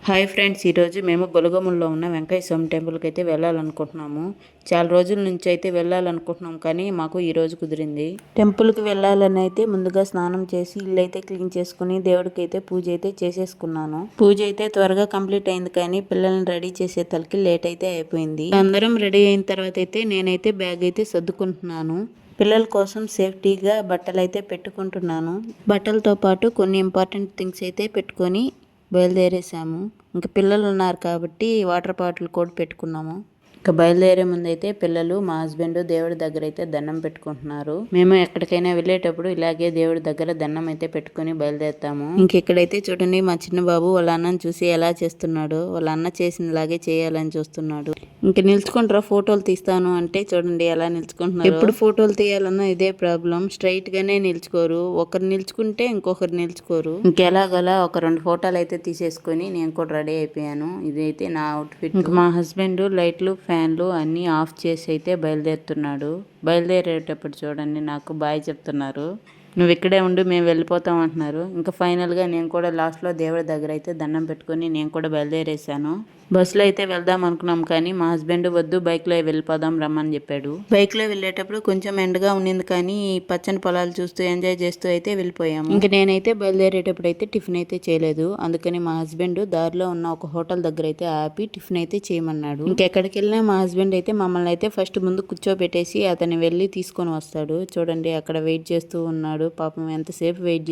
Hi friends, ఈరోజు మేము గొలగముల్లో ఉన్న వెంకయ్య స్వామి టెంపుల్కి అయితే వెళ్ళాలనుకుంటున్నాము. చాలా రోజుల నుంచి అయితే వెళ్ళాలనుకుంటున్నాం, కానీ మాకు ఈరోజు కుదిరింది. టెంపుల్కి వెళ్ళాలని అయితే ముందుగా స్నానం చేసి ఇల్లు అయితే క్లీన్ చేసుకుని దేవుడికి అయితే పూజ అయితే చేసేసుకున్నాను. పూజ అయితే త్వరగా కంప్లీట్ అయింది, కానీ పిల్లల్ని రెడీ చేసే తలకి లేట్ అయితే అయిపోయింది. అందరం రెడీ అయిన తర్వాత అయితే నేనైతే బ్యాగ్ అయితే సర్దుకుంటున్నాను. పిల్లల కోసం సేఫ్టీగా బట్టలు అయితే పెట్టుకుంటున్నాను. బట్టలతో పాటు కొన్ని ఇంపార్టెంట్ థింగ్స్ అయితే పెట్టుకొని బయలుదేరేసాము. ఇంకా పిల్లలు ఉన్నారు కాబట్టి వాటర్ బాటిల్ కూడా పెట్టుకున్నాము. ఇంకా బయలుదేరే ముందు అయితే పిల్లలు, మా హస్బెండ్ దేవుడి దగ్గర అయితే దండం పెట్టుకుంటున్నారు. మేము ఎక్కడికైనా వెళ్ళేటప్పుడు ఇలాగే దేవుడి దగ్గర దండం అయితే పెట్టుకుని బయలుదేరుతాము. ఇంకెక్కడైతే చూడండి, మా చిన్న బాబు వాళ్ళ అన్నని చూసి ఎలా చేస్తున్నాడు, వాళ్ళ అన్న చేసినలాగే చేయాలని చూస్తున్నాడు. ఇంక నిల్చుకుంటారా ఫోటోలు తీస్తాను అంటే చూడండి ఎలా నిల్చుకుంటున్నారు. ఎప్పుడు ఫోటోలు తీయాలన్నా ఇదే ప్రాబ్లం, స్ట్రైట్ గానే నిల్చుకోరు. ఒకరు నిల్చుకుంటే ఇంకొకరు నిల్చుకోరు. ఇంకెలాగలా ఒక 2 ఫోటోలు అయితే తీసేసుకొని నేను కూడా రెడీ అయిపోయాను. ఇదైతే నా అవుట్ఫిట్. ఇంకా మా హస్బెండ్ లైట్లు, ఫ్యాన్లు అన్నీ ఆఫ్ చేసి అయితే బయలుదేరుతున్నాడు. బయలుదేరేటప్పుడు చూడండి నాకు బాయ్ చెప్తున్నారు. నువ్వు ఇక్కడే ఉండు, మేము వెళ్ళిపోతాం అంటున్నారు. ఇంకా ఫైనల్గా నేను కూడా లాస్ట్లో దేవుడి దగ్గర అయితే దండం పెట్టుకొని నేను కూడా బయలుదేరేసాను. బస్సులో అయితే వెళ్దాం అనుకున్నాం, కానీ మా హస్బెండ్ వద్దు, బైక్లో వెళ్ళిపోదాం రమ్మని చెప్పాడు. బైక్లో వెళ్ళేటప్పుడు కొంచెం ఎండగా ఉండింది, కానీ పచ్చని పొలాలు చూస్తూ ఎంజాయ్ చేస్తూ అయితే వెళ్ళిపోయాము. ఇంకా నేనైతే బయలుదేరేటప్పుడు అయితే టిఫిన్ అయితే చేయలేదు. అందుకని మా హస్బెండ్ దారిలో ఉన్న ఒక హోటల్ దగ్గర అయితే ఆపి టిఫిన్ అయితే చేయమన్నాడు. ఇంకెక్కడికి వెళ్ళినా మా హస్బెండ్ అయితే మమ్మల్ని అయితే ఫస్ట్ ముందు కూర్చోబెట్టేసి అతన్ని వెళ్ళి తీసుకొని వస్తాడు. చూడండి అక్కడ వెయిట్ చేస్తూ ఉన్నాడు. పాపం ఎంతసేపు వెయిట్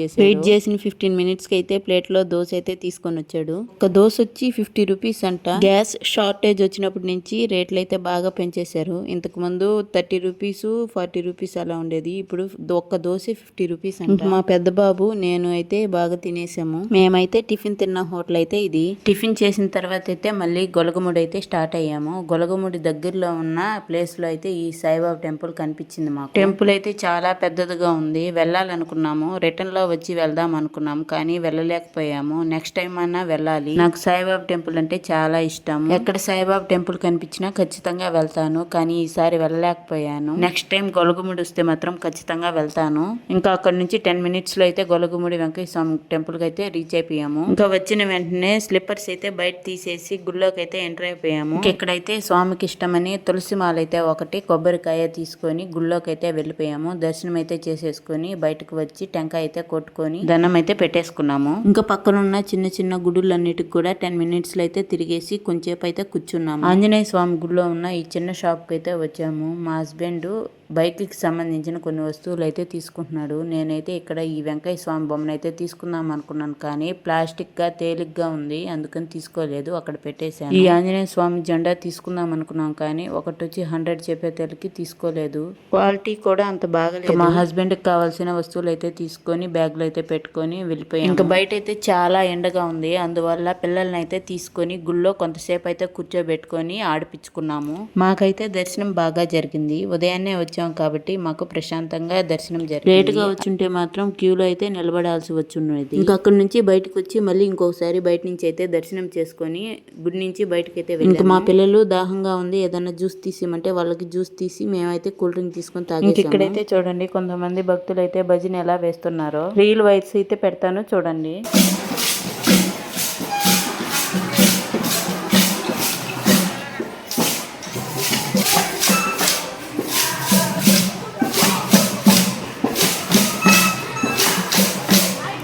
చేసిన 15 మినిట్స్కి అయితే ప్లేట్లో దోశ అయితే తీసుకొని వచ్చాడు. ఒక దోశ వచ్చి 50 రూపీస్ అంట. గ్యాస్ షార్టేజ్ వచ్చినప్పటి నుంచి రేట్లు అయితే బాగా పెంచేశారు. ఇంతకు ముందు 30 రూపీస్ 40 రూపీస్ అలా ఉండేది. ఇప్పుడు ఒక్క దోశ 50 రూపీస్ అంట. మా పెద్ద బాబు నేను అయితే బాగా తినేసాము. మేమైతే టిఫిన్ తిన్న హోటల్ అయితే ఇది. టిఫిన్ చేసిన తర్వాత అయితే మళ్ళీ గొలగముడి అయితే స్టార్ట్ అయ్యాము. గొలగముడి దగ్గరలో ఉన్న ప్లేస్ లో అయితే ఈ సాయిబాబా టెంపుల్ కనిపించింది మాకు. టెంపుల్ అయితే చాలా పెద్దదిగా ఉంది. వెళ్ళాలనుకున్నాము, రిటర్న్ లో వచ్చి వెళ్దాం అనుకున్నాము, కానీ వెళ్ళలేకపోయాము. నెక్స్ట్ టైం అన్నా వెళ్ళాలి. నాకు సాయిబాబా టెంపుల్ అంటే చాలా ఇష్టం. ఎక్కడ సాయిబాబా టెంపుల్ కనిపించినా ఖచ్చితంగా వెళ్తాను, కానీ ఈసారి వెళ్ళలేకపోయాను. నెక్స్ట్ టైం గొలగముడి వస్తే మాత్రం ఖచ్చితంగా వెళ్తాను. ఇంకా అక్కడ నుంచి 10 మినిట్స్ లో అయితే గొలగముడి వెంకయ్య స్వామి టెంపుల్ కి అయితే రీచ్ అయిపోయాము. ఇంకా వచ్చిన వెంటనే స్లిప్పర్స్ అయితే బయట తీసేసి గుళ్ళోకి అయితే ఎంటర్ అయిపోయాము. ఇక్కడైతే స్వామికి ఇష్టమని తులసి మాల అయితే ఒకటి, కొబ్బరికాయ తీసుకొని గుళ్ళోకి అయితే వెళ్ళిపోయాము. దర్శనం అయితే చేసేసుకొని బయటకు వచ్చి టెంకాయ అయితే కొట్టుకొని దండం అయితే పెట్టేసుకున్నాము. ఇంకా పక్కనున్న చిన్న చిన్న గుడులన్నిటికి కూడా 10 మినిట్స్ లో అయితే తిరిగేసి కొంచెంసేపు అయితే కూర్చున్నాము. ఆంజనేయ స్వామి గుడిలో ఉన్న ఈ చిన్న షాప్ కి అయితే వచ్చాము. మా హస్బెండ్ బైక్కి సంబంధించిన కొన్ని వస్తువులు అయితే తీసుకుంటున్నాడు. నేనైతే ఇక్కడ ఈ వెంకయ్య స్వామి బొమ్మను అయితే తీసుకుందాం అనుకున్నాను, కానీ ప్లాస్టిక్ గా తేలిగ్గా ఉంది, అందుకని తీసుకోలేదు, అక్కడ పెట్టేశాను. ఈ ఆంజనేయ స్వామి జెండా తీసుకుందాం అనుకున్నాం, కానీ ఒకటి వచ్చి 100 చెప్పేతలకి తీసుకోలేదు. క్వాలిటీ కూడా అంత బాగలేదు. మా హస్బెండ్ కి కావాల్సిన వస్తువులు అయితే తీసుకొని బ్యాగ్ లో అయితే పెట్టుకొని వెళ్ళిపోయాం. ఇంకా బయట అయితే చాలా ఎండగా ఉంది, అందువల్ల పిల్లల్ని అయితే తీసుకొని గుళ్ళో కొంతసేపు అయితే కూర్చోబెట్టుకొని ఆడిపించుకున్నాము. మాకైతే దర్శనం బాగా జరిగింది. ఉదయాన్నే వచ్చాం కాబట్టి మాకు ప్రశాంతంగా దర్శనం జరిగింది. లేటుగా వచ్చుంటే మాత్రం క్యూలో అయితే నిలబడాల్సి వచ్చున్నది. ఇంకా అక్కడ నుంచి బయటకు వచ్చి మళ్ళీ ఇంకొకసారి బయట నుంచి అయితే దర్శనం చేసుకొని గుడి నుంచి బయటకు అయితే వెళ్ళాము. ఇంకా మా పిల్లలు దాహంగా ఉంది, ఏదైనా జ్యూస్ తీసిమంటే వాళ్ళకి జ్యూస్ తీసి మేమైతే కూల్ డ్రింక్ తీసుకొని తాగేసాము. ఇక్కడైతే చూడండి కొంతమంది భక్తులు అయితే భజన ఎలా వేస్తున్నారో. రీల్ వైస్ అయితే పెడతాను చూడండి.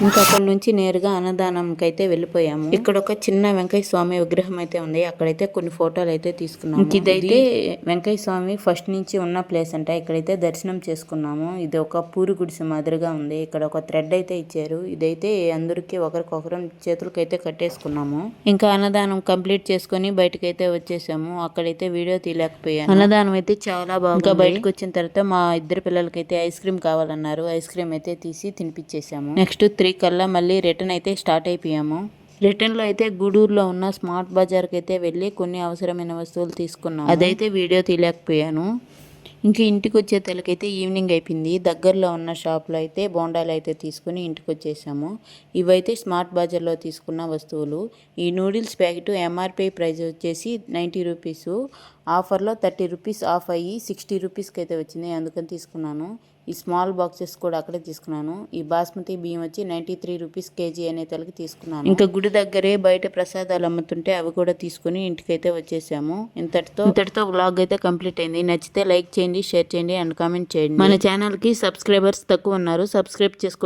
ఇంకా అక్కడ నుంచి నేరుగా అన్నదానంకి అయితే వెళ్ళిపోయాము. ఇక్కడ ఒక చిన్న వెంకయ్య స్వామి విగ్రహం అయితే ఉంది, అక్కడైతే కొన్ని ఫోటోలు అయితే తీసుకున్నాము. ఇదైతే వెంకయ్య స్వామి ఫస్ట్ నుంచి ఉన్న ప్లేస్ అంట. ఇక్కడైతే దర్శనం చేసుకున్నాము. ఇది ఒక పూరి గుడిసె మాదిరిగా ఉంది. ఇక్కడ ఒక థ్రెడ్ అయితే ఇచ్చారు. ఇదైతే అందరికి ఒకరికొకరం చేతులకైతే కట్టేసుకున్నాము. ఇంకా అన్నదానం కంప్లీట్ చేసుకుని బయటకైతే వచ్చేసాము. అక్కడైతే వీడియో తీయలేకపోయాను. అన్నదానం అయితే చాలా బాగా. ఇంకా బయటకు వచ్చిన తర్వాత మా ఇద్దరు పిల్లలకైతే ఐస్ క్రీమ్ కావాలన్నారు. ఐస్ క్రీమ్ అయితే తీసి తినిపించేసాము. నెక్స్ట్ 3 కల్లా మళ్ళీ రిటర్న్ అయితే స్టార్ట్ అయిపోయాము. రిటర్న్లో అయితే గూడూరులో ఉన్న స్మార్ట్ బజార్కి అయితే వెళ్ళి కొన్ని అవసరమైన వస్తువులు తీసుకున్నాము. అదైతే వీడియో తీయలేకపోయాను. ఇంక ఇంటికి వచ్చే తలకైతే ఈవినింగ్ అయిపోయింది. దగ్గరలో ఉన్న షాప్లో అయితే బోండాలు అయితే తీసుకుని ఇంటికి వచ్చేసాము. ఇవైతే స్మార్ట్ బజార్లో తీసుకున్న వస్తువులు. ఈ నూడిల్స్ ప్యాకెట్ ఎంఆర్పి ప్రైస్ వచ్చేసి 90 రూపీస్, ఆఫర్లో 30 రూపీస్ ఆఫ్ అయ్యి 60 రూపీస్కి అయితే వచ్చింది, అందుకని తీసుకున్నాను. ఈ స్మాల్ బాక్సెస్ కూడా అక్కడే తీసుకున్నాను. ఈ బాస్మతి బియ్యం వచ్చి 93 రూపీస్ కేజీ అనే తలకి తీసుకున్నాను. ఇంకా గుడి దగ్గరే బయట ప్రసాదాలు అమ్ముతుంటే అవి కూడా తీసుకుని ఇంటికైతే వచ్చేసాము. ఇంతటితో వ్లాగ్ అయితే కంప్లీట్ అయింది. నచ్చితే లైక్ చేయండి, షేర్ చేయండి అండ్ కామెంట్ చేయండి. మన ఛానల్ కి సబ్స్క్రైబర్స్ తక్కువ ఉన్నారు, సబ్స్క్రైబ్ చేసుకోండి.